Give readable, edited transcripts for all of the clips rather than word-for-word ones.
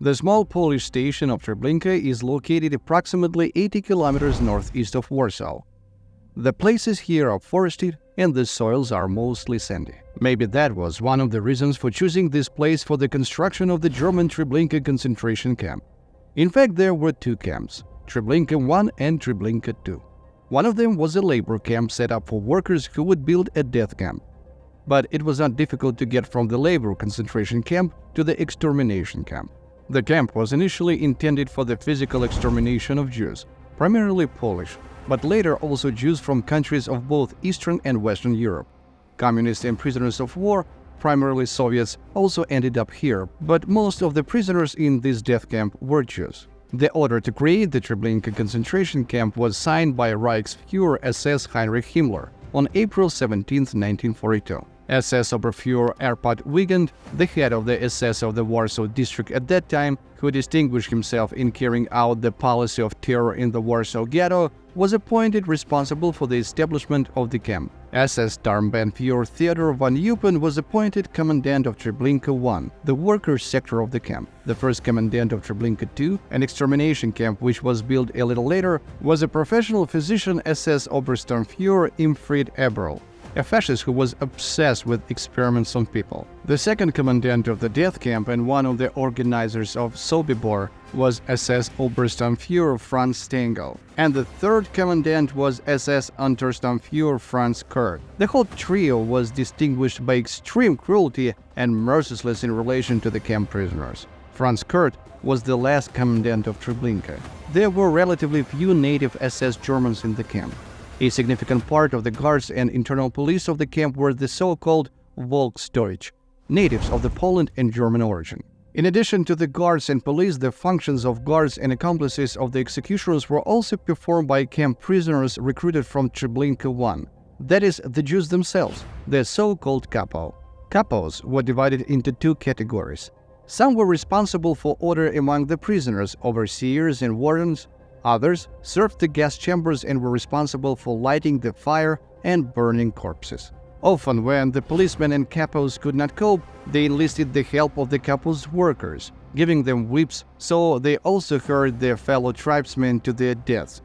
The small Polish station of Treblinka is located approximately 80 kilometers northeast of Warsaw. The places here are forested and the soils are mostly sandy. Maybe that was one of the reasons for choosing this place for the construction of the German Treblinka concentration camp. In fact, there were two camps, Treblinka I and Treblinka II. One of them was a labor camp set up for workers who would build a death camp. But it was not difficult to get from the labor concentration camp to the extermination camp. The camp was initially intended for the physical extermination of Jews, primarily Polish, but later also Jews from countries of both Eastern and Western Europe. Communists and prisoners of war, primarily Soviets, also ended up here, but most of the prisoners in this death camp were Jews. The order to create the Treblinka concentration camp was signed by Reichsfuhrer SS Heinrich Himmler on April 17, 1942. SS Oberfuhrer Erpad Wiegand, the head of the SS of the Warsaw district at that time, who distinguished himself in carrying out the policy of terror in the Warsaw Ghetto, was appointed responsible for the establishment of the camp. SS Sturmbannführer Theodor von Eupen was appointed commandant of Treblinka I, the workers' sector of the camp. The first commandant of Treblinka II, an extermination camp which was built a little later, was a professional physician SS Obersturmführer Imfried Eberl, a fascist who was obsessed with experiments on people. The second commandant of the death camp and one of the organizers of Sobibor was SS Obersturmführer Franz Stengel, and the third commandant was SS Untersturmführer Franz Kurt. The whole trio was distinguished by extreme cruelty and mercilessness in relation to the camp prisoners. Franz Kurt was the last commandant of Treblinka. There were relatively few native SS Germans in the camp. A significant part of the guards and internal police of the camp were the so-called Volksdeutsch, natives of the Poland and German origin. In addition to the guards and police, the functions of guards and accomplices of the executioners were also performed by camp prisoners recruited from Treblinka I, that is, the Jews themselves, the so-called kapo. Kapos were divided into two categories. Some were responsible for order among the prisoners, overseers and wardens. Others served the gas chambers and were responsible for lighting the fire and burning corpses. Often, when the policemen and capos could not cope, they enlisted the help of the capos' workers, giving them whips, so they also herd their fellow tribesmen to their deaths.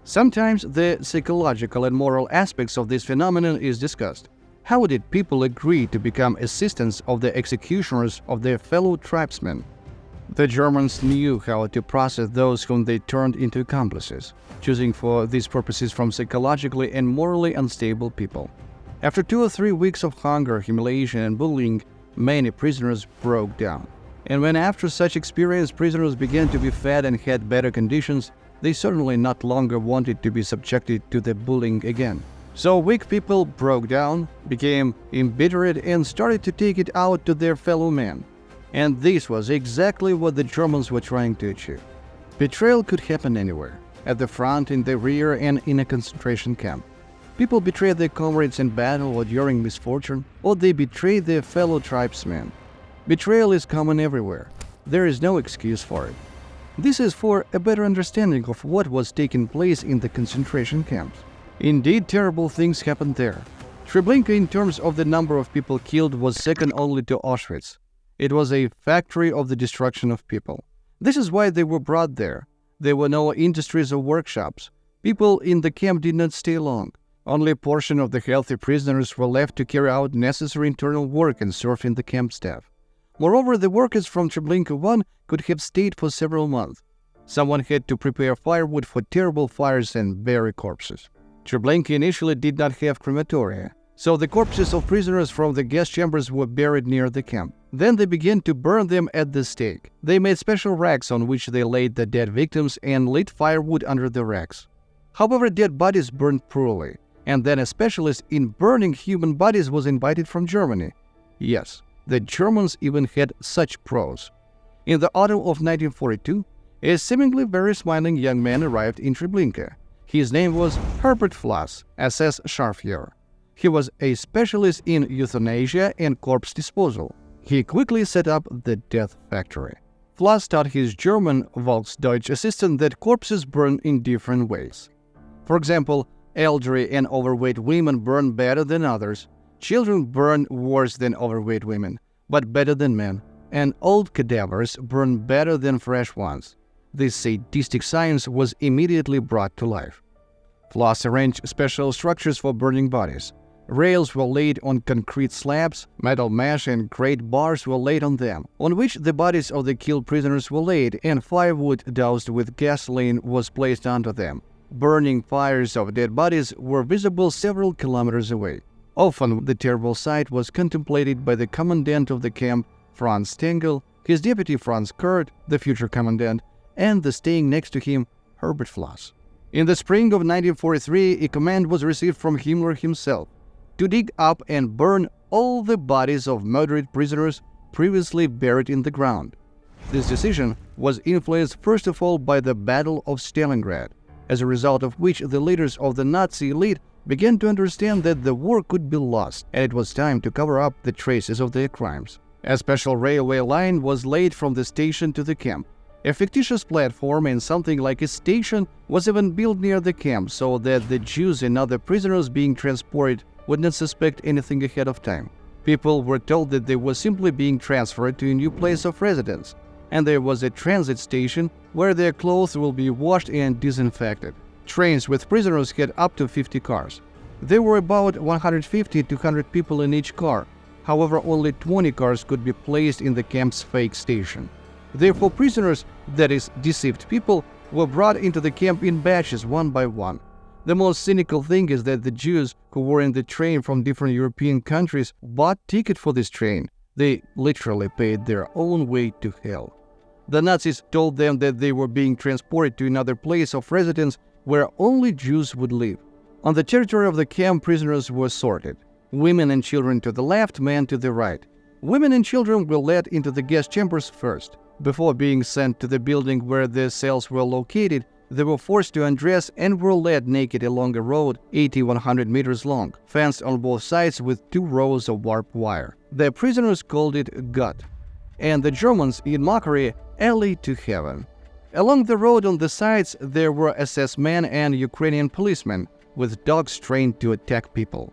Sometimes the psychological and moral aspects of this phenomenon is discussed. How did people agree to become assistants of the executioners of their fellow tribesmen? The Germans knew how to process those whom they turned into accomplices, choosing for these purposes from psychologically and morally unstable people. After 2 or 3 weeks of hunger, humiliation, and bullying, many prisoners broke down. And when after such experience prisoners began to be fed and had better conditions, they certainly not longer wanted to be subjected to the bullying again. So weak people broke down, became embittered, and started to take it out to their fellow men. And this was exactly what the Germans were trying to achieve. Betrayal could happen anywhere, at the front, in the rear, and in a concentration camp. People betray their comrades in battle or during misfortune, or they betray their fellow tribesmen. Betrayal is common everywhere. There is no excuse for it. This is for a better understanding of what was taking place in the concentration camps. Indeed, terrible things happened there. Treblinka, in terms of the number of people killed, was second only to Auschwitz. It was a factory of the destruction of people. This is why they were brought there. There were no industries or workshops. People in the camp did not stay long. Only a portion of the healthy prisoners were left to carry out necessary internal work and serve in the camp staff. Moreover, the workers from Treblinka I could have stayed for several months. Someone had to prepare firewood for terrible fires and bury corpses. Treblinka initially did not have crematoria, so the corpses of prisoners from the gas chambers were buried near the camp. Then they began to burn them at the stake. They made special racks on which they laid the dead victims and lit firewood under the racks. However, dead bodies burned poorly, and then a specialist in burning human bodies was invited from Germany. Yes, the Germans even had such pros. In the autumn of 1942, a seemingly very smiling young man arrived in Treblinka. His name was Herbert Flass, SS Scharführer. He was a specialist in euthanasia and corpse disposal. He quickly set up the death factory. Flass taught his German Volksdeutsch assistant that corpses burn in different ways. For example, elderly and overweight women burn better than others. Children burn worse than overweight women, but better than men, and old cadavers burned better than fresh ones. This sadistic science was immediately brought to life. Floss arranged special structures for burning bodies. Rails were laid on concrete slabs, metal mesh and great bars were laid on them, on which the bodies of the killed prisoners were laid, and firewood doused with gasoline was placed onto them. Burning fires of dead bodies were visible several kilometers away. Often the terrible sight was contemplated by the commandant of the camp, Franz Stengel, his deputy Franz Kurt, the future commandant, and the staying next to him, Herbert Floss. In the spring of 1943, a command was received from Himmler himself to dig up and burn all the bodies of murdered prisoners previously buried in the ground. This decision was influenced first of all by the Battle of Stalingrad, as a result of which the leaders of the Nazi elite began to understand that the war could be lost and it was time to cover up the traces of their crimes. A special railway line was laid from the station to the camp. A fictitious platform and something like a station was even built near the camp so that the Jews and other prisoners being transported would not suspect anything ahead of time. People were told that they were simply being transferred to a new place of residence, and there was a transit station where their clothes will be washed and disinfected. Trains with prisoners had up to 50 cars. There were about 150 to 200 people in each car. However, only 20 cars could be placed in the camp's fake station. Therefore, prisoners, that is, deceived people, were brought into the camp in batches one by one. The most cynical thing is that the Jews who were in the train from different European countries bought ticket for this train. They literally paid their own way to hell. The Nazis told them that they were being transported to another place of residence where only Jews would live. On the territory of the camp, prisoners were sorted. Women and children to the left, men to the right. Women and children were led into the gas chambers first. Before being sent to the building where the cells were located, they were forced to undress and were led naked along a road 80-100 meters long, fenced on both sides with 2 rows of barbed wire. The prisoners called it gut, and the Germans, in mockery, alley to heaven. Along the road on the sides there were SS men and Ukrainian policemen, with dogs trained to attack people.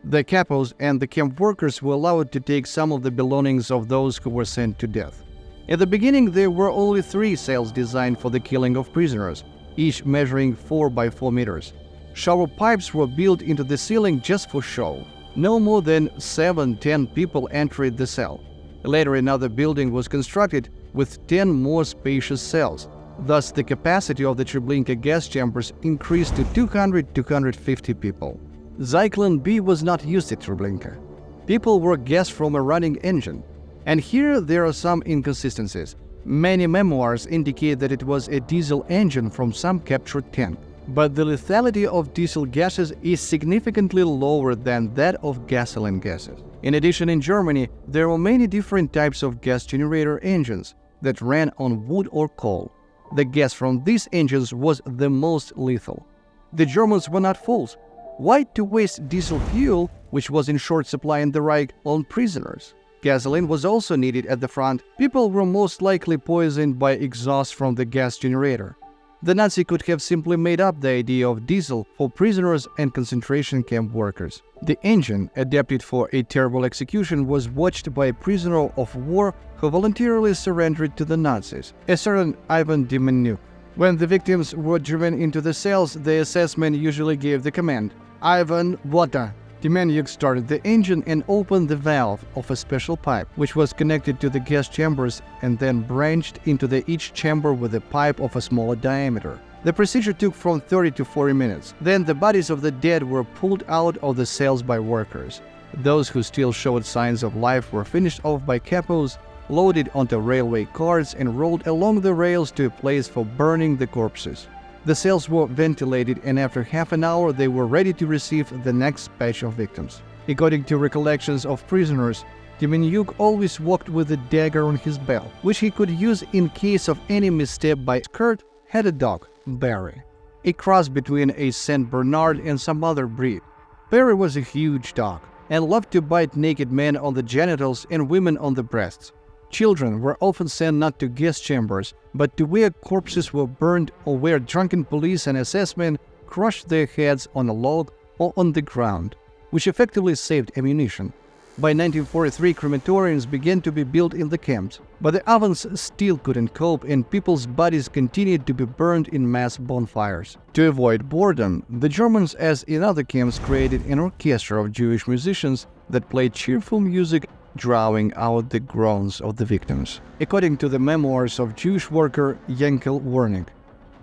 The capos and the camp workers were allowed to take some of the belongings of those who were sent to death. At the beginning there were only 3 cells designed for the killing of prisoners, each measuring 4 by 4 meters. Shower pipes were built into the ceiling just for show. No more than 7-10 people entered the cell. Later another building was constructed with 10 more spacious cells. Thus the capacity of the Treblinka gas chambers increased to 200-250 people. Zyklon B was not used at Treblinka. People were gassed from a running engine. And here there are some inconsistencies. Many memoirs indicate that it was a diesel engine from some captured tank. But the lethality of diesel gases is significantly lower than that of gasoline gases. In addition, in Germany, there were many different types of gas generator engines that ran on wood or coal. The gas from these engines was the most lethal. The Germans were not fools. Why to waste diesel fuel, which was in short supply in the Reich, on prisoners? Gasoline was also needed at the front. People were most likely poisoned by exhaust from the gas generator. The Nazi could have simply made up the idea of diesel for prisoners and concentration camp workers. The engine, adapted for a terrible execution, was watched by a prisoner of war who voluntarily surrendered to the Nazis, a certain Ivan Demjanjuk. When the victims were driven into the cells, the SS men usually gave the command, "Ivan, water!" Demjanjuk started the engine and opened the valve of a special pipe, which was connected to the gas chambers and then branched into each chamber with a pipe of a smaller diameter. The procedure took from 30 to 40 minutes. Then the bodies of the dead were pulled out of the cells by workers. Those who still showed signs of life were finished off by capos, loaded onto railway cars and rolled along the rails to a place for burning the corpses. The cells were ventilated, and after half an hour they were ready to receive the next batch of victims. According to recollections of prisoners, Demjanjuk always walked with a dagger on his belt, which he could use in case of any misstep. By Kurt had a dog, Barry, a cross between a Saint Bernard and some other breed. Barry was a huge dog and loved to bite naked men on the genitals and women on the breasts. Children were often sent not to gas chambers, but to where corpses were burned or where drunken police and SS men crushed their heads on a log or on the ground, which effectively saved ammunition. By 1943, crematoriums began to be built in the camps, but the ovens still couldn't cope and people's bodies continued to be burned in mass bonfires. To avoid boredom, the Germans, as in other camps, created an orchestra of Jewish musicians that played cheerful music, drowning out the groans of the victims. According to the memoirs of Jewish worker Yankel Wernick,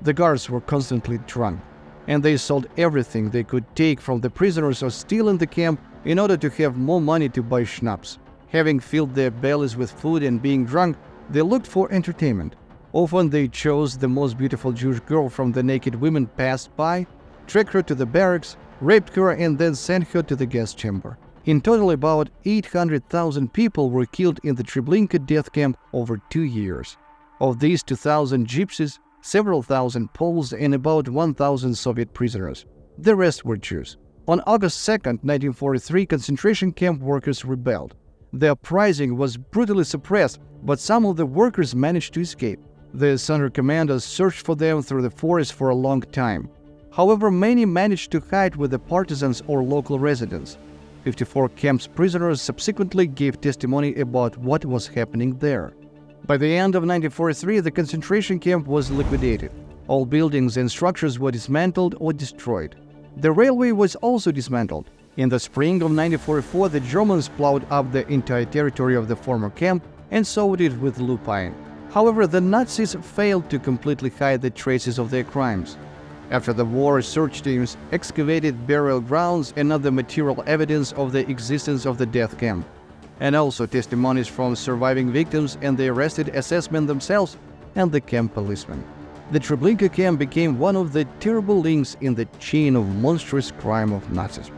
the guards were constantly drunk, and they sold everything they could take from the prisoners or steal in the camp in order to have more money to buy schnapps. Having filled their bellies with food and being drunk, they looked for entertainment. Often they chose the most beautiful Jewish girl from the naked women passed by, dragged her to the barracks, raped her, and then sent her to the gas chamber. In total, about 800,000 people were killed in the Treblinka death camp over 2 years. Of these, 2,000 gypsies, several thousand Poles, and about 1,000 Soviet prisoners. The rest were Jews. On August 2, 1943, concentration camp workers rebelled. The uprising was brutally suppressed, but some of the workers managed to escape. The Commandants searched for them through the forest for a long time. However, many managed to hide with the partisans or local residents. 54 camp's prisoners subsequently gave testimony about what was happening there. By the end of 1943, the concentration camp was liquidated. All buildings and structures were dismantled or destroyed. The railway was also dismantled. In the spring of 1944, the Germans plowed up the entire territory of the former camp and sowed it with lupine. However, the Nazis failed to completely hide the traces of their crimes. After the war, search teams excavated burial grounds and other material evidence of the existence of the death camp, and also testimonies from surviving victims and the arrested SS men themselves and the camp policemen. The Treblinka camp became one of the terrible links in the chain of monstrous crime of Nazism.